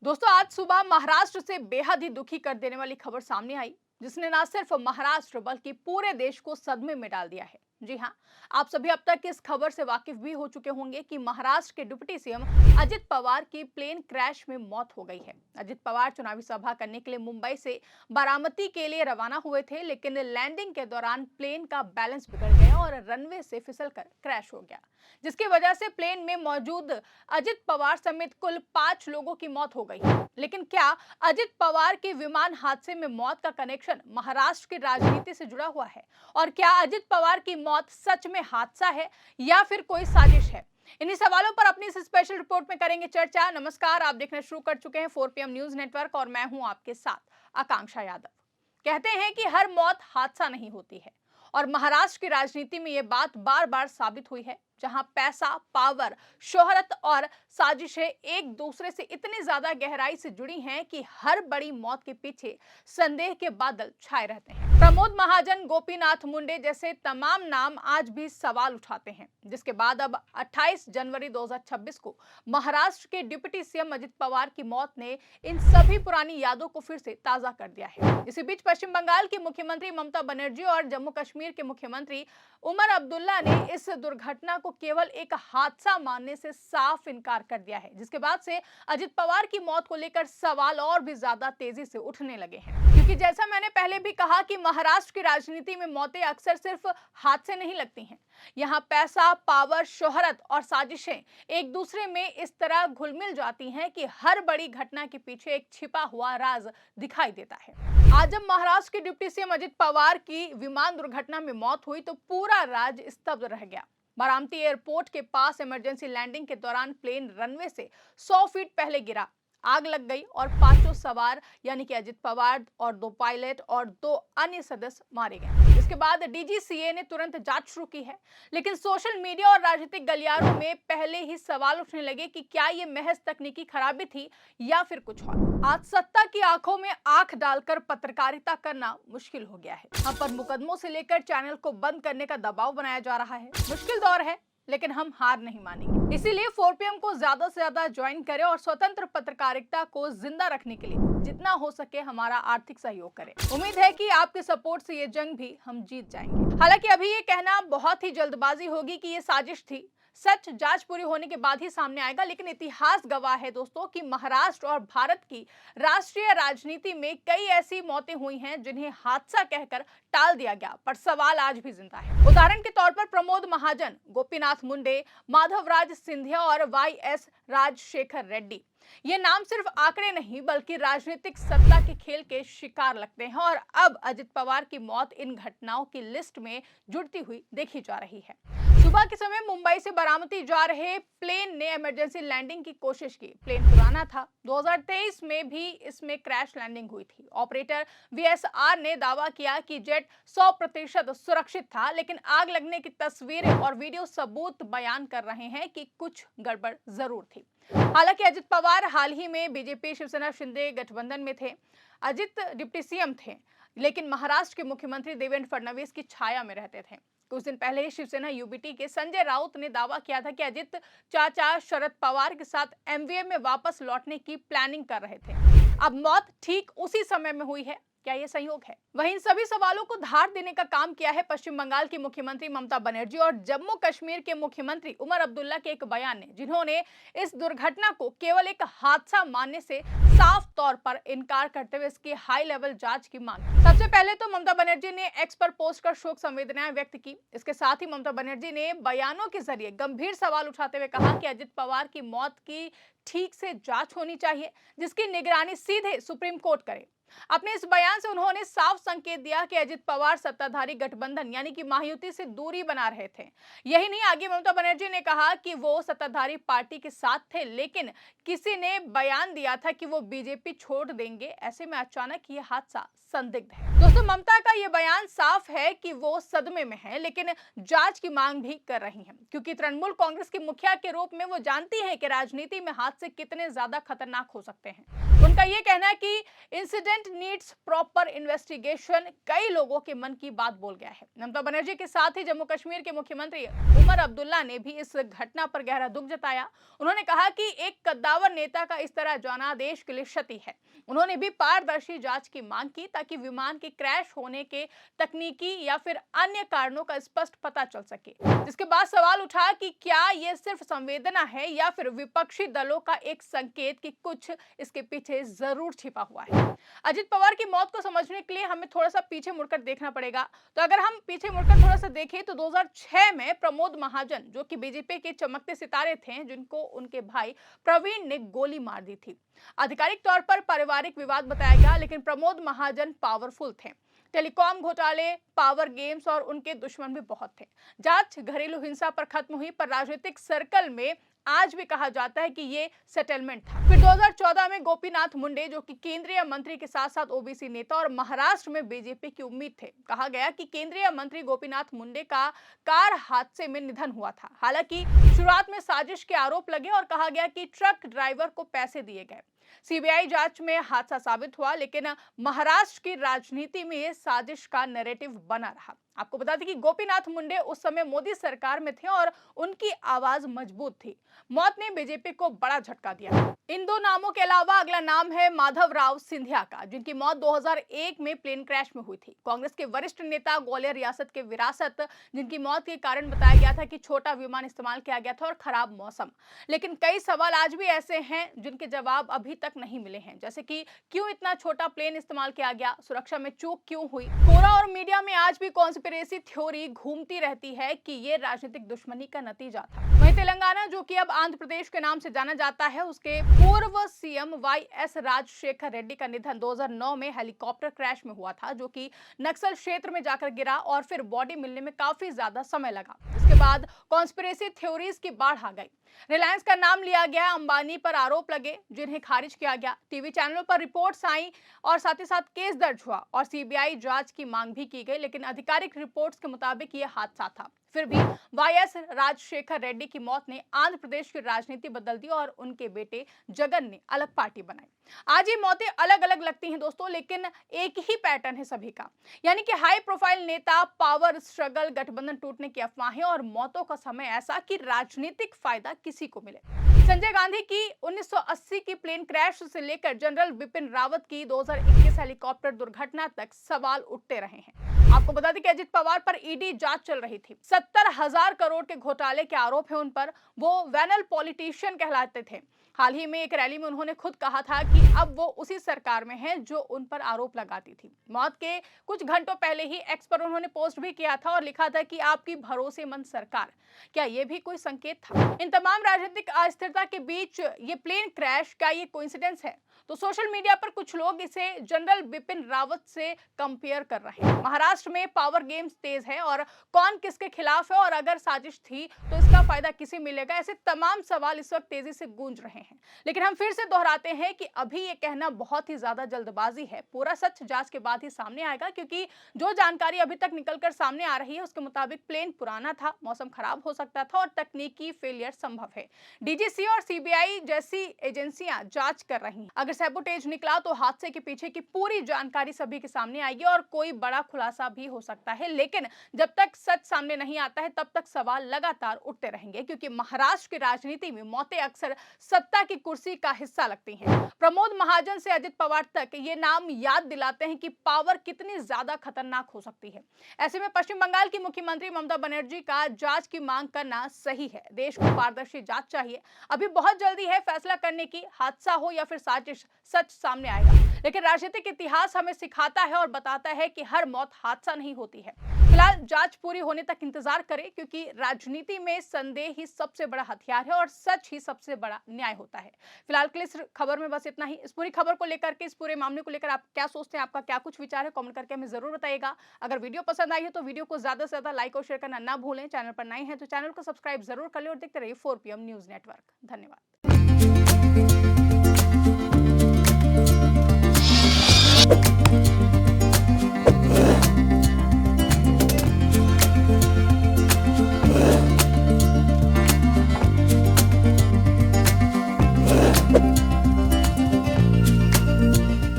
दोस्तों, आज सुबह महाराष्ट्र से बेहद ही दुखी कर देने वाली खबर सामने आई, जिसने न सिर्फ महाराष्ट्र बल्कि पूरे देश को सदमे में डाल दिया है। जी हां, आप सभी अब तक इस खबर से वाकिफ भी हो चुके होंगे कि महाराष्ट्र के डिप्टी सीएम अजित पवार की प्लेन क्रैश में मौत हो गई है। अजित पवार चुनावी सभा करने के लिए मुंबई से बारामती के लिए रवाना हुए थे, लेकिन लैंडिंग के दौरान प्लेन का बैलेंस बिगड़ गया और रनवे से फिसलकर क्रैश हो गया, जिसकी वजह से प्लेन में मौजूद अजित पवार समेत कुल 5 लोगों की मौत हो गई। लेकिन क्या अजित पवार के विमान हादसे में मौत का कनेक्शन महाराष्ट्र की राजनीति से जुड़ा हुआ है? और क्या अजित पवार की मौत सच में हादसा है या फिर कोई साजिश है? इन्हीं सवालों पर अपनी इस स्पेशल रिपोर्ट में करेंगे चर्चा। नमस्कार, आप देखना शुरू कर चुके हैं 4PM न्यूज नेटवर्क और मैं हूं आपके साथ आकांक्षा यादव। कहते हैं कि हर मौत हादसा नहीं होती है, और महाराष्ट्र की राजनीति में यह बात बार बार साबित हुई है, जहां पैसा, पावर, शोहरत और साजिशें एक दूसरे से इतनी ज्यादा गहराई से जुड़ी हैं कि हर बड़ी मौत के पीछे संदेह के बादल छाए रहते हैं। प्रमोद महाजन, गोपीनाथ मुंडे जैसे तमाम नाम आज भी सवाल उठाते हैं, जिसके बाद अब 28 जनवरी 2026 को महाराष्ट्र के डिप्टी सीएम अजित पवार की मौत ने इन सभी पुरानी यादों को फिर से ताजा कर दिया है। इसी बीच पश्चिम बंगाल की मुख्यमंत्री ममता बनर्जी और जम्मू कश्मीर के मुख्यमंत्री उमर अब्दुल्ला ने इस दुर्घटना को केवल एक हादसा मानने से साफ इनकार कर दिया है, जिसके बाद से अजित पवार की मौत को लेकर सवाल और भी ज्यादा तेजी से उठने लगे हैं। क्योंकि जैसा मैंने पहले भी कहा कि महाराष्ट्र की राजनीति में मौतें अक्सर सिर्फ हादसे नहीं लगती हैं। यहाँ पैसा, पावर, शोहरत और साजिशें एक दूसरे में इस तरह घुल मिल जाती हैं कि हर बड़ी घटना के पीछे एक छिपा हुआ राज दिखाई देता है। आज जब महाराष्ट्र के डिप्टी सीएम अजित पवार की विमान दुर्घटना में मौत हुई तो पूरा राज्य स्तब्ध रह गया। बारामती एयरपोर्ट के पास इमरजेंसी लैंडिंग के दौरान प्लेन रनवे से 100 फीट पहले गिरा, आग लग गई और 5 सवार यानी कि अजित पवार और 2 पायलट और 2 अन्य सदस्य मारे गए। इसके बाद डीजीसीए ने तुरंत जांच शुरू की है, लेकिन सोशल मीडिया और राजनीतिक गलियारों में पहले ही सवाल उठने लगे कि क्या ये महज तकनीकी खराबी थी या फिर कुछ और। आज सत्ता की आंखों में आंख डालकर पत्रकारिता करना मुश्किल हो गया है। हम पर मुकदमों से लेकर चैनल को बंद करने का दबाव बनाया जा रहा है। मुश्किल दौर है, लेकिन हम हार नहीं मानेंगे। इसीलिए 4PM को ज्यादा से ज्यादा ज्वाइन करें और स्वतंत्र पत्रकारिता को जिंदा रखने के लिए जितना हो सके हमारा आर्थिक सहयोग करें। उम्मीद है कि आपके सपोर्ट से ये जंग भी हम जीत जाएंगे। हालांकि अभी ये कहना बहुत ही जल्दबाजी होगी कि ये साजिश थी। सच जांच पूरी होने के बाद ही सामने आएगा, लेकिन इतिहास गवाह है दोस्तों कि महाराष्ट्र और भारत की राष्ट्रीय राजनीति में कई ऐसी मौतें हुई हैं जिन्हें हादसा कहकर टाल दिया गया, पर सवाल आज भी जिंदा है। उदाहरण के तौर पर प्रमोद महाजन, गोपीनाथ मुंडे, माधवराज सिंधिया और YS राजशेखर रेड्डी, ये नाम सिर्फ आंकड़े नहीं बल्कि राजनीतिक सत्ता के खेल के शिकार लगते हैं, और अब अजित पवार की मौत इन घटनाओं की लिस्ट में जुड़ती हुई देखी जा रही है। सुबह के समय मुंबई से बारामती जा रहे प्लेन ने इमरजेंसी लैंडिंग की कोशिश की। प्लेन पुराना था, 2023 में भी इसमें क्रैश लैंडिंग हुई थी। ऑपरेटर VSR ने दावा किया कि जेट 100% सुरक्षित था, लेकिन आग लगने की तस्वीरें और वीडियो सबूत बयान कर रहे हैं कि कुछ गड़बड़ जरूर थी। हालांकि अजित पवार हाल ही में बीजेपी शिवसेना शिंदे गठबंधन में थे। अजित डिप्टी सीएम थे, लेकिन महाराष्ट्र के मुख्यमंत्री देवेंद्र फडणवीस की छाया में रहते थे। कुछ दिन पहले ही शिवसेना UBT के संजय राउत ने दावा किया था कि अजित चाचा शरद पवार के साथ MVM में वापस लौटने की प्लानिंग कर रहे थे। अब मौत ठीक उसी समय में हुई है। क्या ये संयोग है? वहीं इन सभी सवालों को धार देने का काम किया है पश्चिम बंगाल की मुख्यमंत्री ममता बनर्जी और जम्मू कश्मीर के मुख्यमंत्री उमर अब्दुल्ला के एक बयान ने, जिन्होंने इस दुर्घटना को केवल एक हादसा मानने से साफ तौर पर इनकार करते हुए इसकी हाई लेवल जांच की मांग की। सबसे पहले तो ममता बनर्जी ने एक्स पर पोस्ट कर शोक संवेदनाएं व्यक्त की। इसके साथ ही ममता बनर्जी ने बयानों के जरिए गंभीर सवाल उठाते हुए कहा कि अजित पवार की मौत की ठीक से जांच होनी चाहिए, जिसकी निगरानी सीधे सुप्रीम कोर्ट करे। अपने इस बयान से उन्होंने साफ संकेत दिया कि अजित पवार सत्ताधारी गठबंधन यानी कि महायुति से दूरी बना रहे थे। यही नहीं, आगे ममता बनर्जी ने कहा कि वो सत्ताधारी पार्टी के साथ थे, लेकिन किसी ने बयान दिया था कि वो बीजेपी छोड़ देंगे। ऐसे में अचानक ये हादसा संदिग्ध है। दोस्तों, ममता का ये बयान साफ है कि वो सदमे में है, लेकिन जांच की मांग भी कर रही हैं, क्योंकि तृणमूल कांग्रेस की मुखिया के रूप में वो जानती है कि राजनीति में हादसे कितने ज्यादा खतरनाक हो सकते हैं। उनका ये कहना है कि इंसिडेंट नीड्स प्रॉपर इन्वेस्टिगेशन कई लोगों के मन की बात बोल गया है। ममता बनर्जी के साथ ही जम्मू कश्मीर के मुख्यमंत्री उमर अब्दुल्ला ने भी इस घटना पर गहरा दुख जताया। उन्होंने कहा कि एक कद्दावर नेता का इस तरह जाना देश के लिए क्षति है। उन्होंने भी पारदर्शी जांच की मांग की ताकि विमान के क्रैश होने के तकनीकी या फिर अन्य कारणों का स्पष्ट पता चल सके। जिसके बाद सवाल उठा कि क्या ये सिर्फ संवेदना है या फिर विपक्षी दलों का एक संकेत कि कुछ इसके पीछे जरूर छिपा हुआ है। अजित पवार की मौत को समझने के लिए हमें थोड़ा सा पीछे मुड़कर देखना पड़ेगा। तो अगर हम पीछे मुड़कर थोड़ा सा देखें तो 2006 में प्रमोद महाजन, जो कि बीजेपी के चमकते सितारे थे, जिनको उनके भाई प्रवीण ने गोली मार दी थी। आधिकारिक तौर पर पारिवारिक विवाद बताया गया, लेकिन प्रमोद महाजन पावरफुल थे। टेलीकॉम घोटाले, पावर गेम्स और उनके दुश्मन भी बहुत थे। जांच घरेलू हिंसा पर खत्म हुई, पर राजनीतिक सर्कल में आज भी कहा जाता है कि ये सेटलमेंट था। फिर 2014 में गोपीनाथ मुंडे, जो कि केंद्रीय मंत्री के साथ साथ ओबीसी नेता और महाराष्ट्र में बीजेपी की उम्मीद थे, कहा गया कि केंद्रीय मंत्री गोपीनाथ मुंडे का कार हादसे में निधन हुआ था। हालांकि शुरुआत में साजिश के आरोप लगे और कहा गया कि ट्रक ड्राइवर को पैसे दिए गए। सीबीआई जांच में हादसा साबित हुआ, लेकिन महाराष्ट्र की राजनीति में ये साजिश का नैरेटिव बना रहा। आपको बता दें कि गोपीनाथ मुंडे उस समय मोदी सरकार में थे और उनकी आवाज मजबूत थी। मौत ने बीजेपी को बड़ा झटका दिया। इन दो नामों के अलावा अगला नाम है माधवराव सिंधिया का, जिनकी मौत 2001 में प्लेन क्रैश में हुई थी। कांग्रेस के वरिष्ठ नेता, ग्वालियर रियासत के विरासत, जिनकी मौत के कारण बताया गया था कि छोटा विमान इस्तेमाल किया गया था और खराब मौसम। लेकिन कई सवाल आज भी ऐसे हैं जिनके जवाब अभी तक नहीं मिले हैं, जैसे कि क्यों इतना छोटा प्लेन इस्तेमाल किया गया, सुरक्षा में चूक क्यों हुई। कोरा और मीडिया में आज भी कॉन्स्पिरेसी थ्योरी घूमती रहती है कि ये राजनीतिक दुश्मनी का नतीजा था। वहीं तेलंगाना, जो कि अब आंध्र प्रदेश के नाम से जाना जाता है, उसके पूर्व सीएम वाईएस राजशेखर रेड्डी का निधन 2009 में हेलीकॉप्टर क्रैश में हुआ था, जो कि नक्सल क्षेत्र में जाकर गिरा और फिर बॉडी मिलने में काफी ज्यादा समय लगा। इसके बाद कॉन्स्पिरेसी थ्योरीज की बाढ़ आ गई। रिलायंस का नाम लिया गया, अंबानी पर आरोप लगे जिन्हें खारिज किया गया, टीवी चैनलों पर रिपोर्ट्स आई और साथ ही साथ केस दर्ज हुआ और सीबीआई जांच की मांग भी की गई, लेकिन आधिकारिक रिपोर्ट्स के मुताबिक यह हादसा था। फिर भी वाईएस राजशेखर रेड्डी की मौत ने आंध्र प्रदेश की राजनीति बदल दी और उनके बेटे जगन ने अलग पार्टी बनाई। आज ये मौतें अलग अलग लगती हैं दोस्तों, लेकिन एक ही पैटर्न है सभी का, यानी कि हाई प्रोफाइल नेता, पावर स्ट्रगल, गठबंधन टूटने की अफवाहें और मौतों का समय ऐसा कि राजनीतिक फायदा किसी को मिले। संजय गांधी की 1980 की प्लेन क्रैश से लेकर जनरल बिपिन रावत की 2021 हेलीकॉप्टर दुर्घटना तक सवाल उठते रहे हैं। आपको बता दें कि अजित पवार पर ईडी जांच चल रही थी। 70,000 करोड़ के घोटाले के आरोप है उन पर। वो वेनल पॉलिटिशियन कहलाते थे। हाल ही में एक रैली में उन्होंने खुद कहा था कि अब वो उसी सरकार में हैं जो उन पर आरोप लगाती थी। मौत के कुछ घंटों पहले ही एक्स पर उन्होंने पोस्ट भी किया था और लिखा था कि आपकी भरोसेमंद सरकार। क्या ये भी कोई संकेत था? इन तमाम राजनीतिक अस्थिरता के बीच ये प्लेन क्रैश, क्या ये कोइंसिडेंस है? तो सोशल मीडिया पर कुछ लोग इसे जनरल बिपिन रावत से कंपेयर कर रहे हैं। महाराष्ट्र में पावर गेम्स तेज है और कौन किसके खिलाफ है, और अगर साजिश थी तो इसका फायदा किसे मिलेगा, ऐसे तमाम सवाल इस वक्त तेजी से गूंज रहे हैं। लेकिन हम फिर से दोहराते हैं कि अभी ये कहना बहुत ही ज्यादा जल्दबाजी है। पूरा सच जांच के बाद ही सामने आएगा, क्योंकि जो जानकारी अभी तक निकलकर सामने आ रही है उसके मुताबिक प्लेन पुराना था, मौसम खराब हो सकता था और तकनीकी फेलियर संभव है। डीजीसी और सीबीआई जैसी एजेंसियां जांच कर रही हैं। अगर सैबोटेज निकला तो हादसे के पीछे की पूरी जानकारी सभी के सामने आएगी और कोई बड़ा खुलासा भी हो सकता है। लेकिन जब तक सच सामने नहीं आता है तब तक सवाल लगातार उठते रहेंगे, क्योंकि महाराष्ट्र की राजनीति में मौतें अक्सर सत्ता की कुर्सी का हिस्सा लगती हैं। प्रमोद महाजन से अजित पवार तक ये नाम याद दिलाते हैं कि पावर कितनी ज्यादा खतरनाक हो सकती है। ऐसे में पश्चिम बंगाल की मुख्यमंत्री ममता बनर्जी का जांच की मांग करना सही है। देश को पारदर्शी जांच चाहिए। अभी बहुत जल्दी है फैसला करने की, हादसा हो या फिर साजिश, सच सामने आएगा। लेकिन राजनीतिक इतिहास हमें सिखाता है और बताता है कि हर मौत हादसा नहीं होती है। फिलहाल जांच पूरी होने तक इंतजार करें, क्योंकि राजनीति में संदेह ही सबसे बड़ा हथियार है और सच ही सबसे बड़ा न्याय होता है। फिलहाल के लिए इस खबर में बस इतना ही। इस पूरी खबर को लेकर के, इस पूरे मामले को लेकर आप क्या सोचते हैं, आपका क्या कुछ विचार है, कमेंट करके हमें जरूर बताइएगा। अगर वीडियो पसंद आई है तो वीडियो को ज्यादा से ज्यादा लाइक और शेयर करना ना भूलें। चैनल पर नए हैं तो चैनल को सब्सक्राइब जरूर कर लें और देखते रहिए 4PM न्यूज नेटवर्क। धन्यवाद।